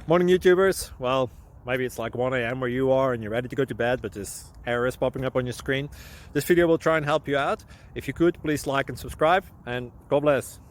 Morning YouTubers. Well, maybe it's like 1 a.m. where you are and you're ready to go to bed, but this error is popping up on your screen. This video will try and help you out. If you could, please like and subscribe, and God bless.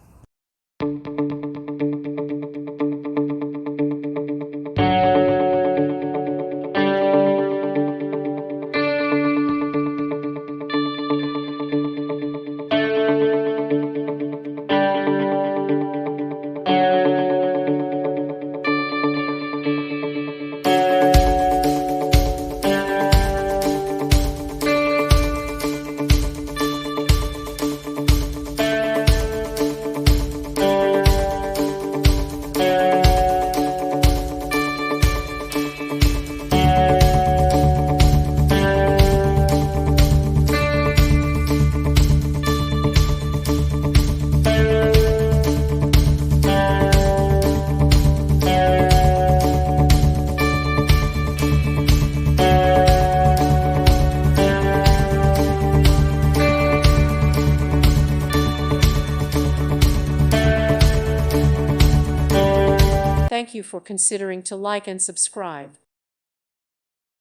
Thank you for considering to like and subscribe.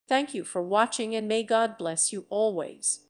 Thank you for watching, and may God bless you always.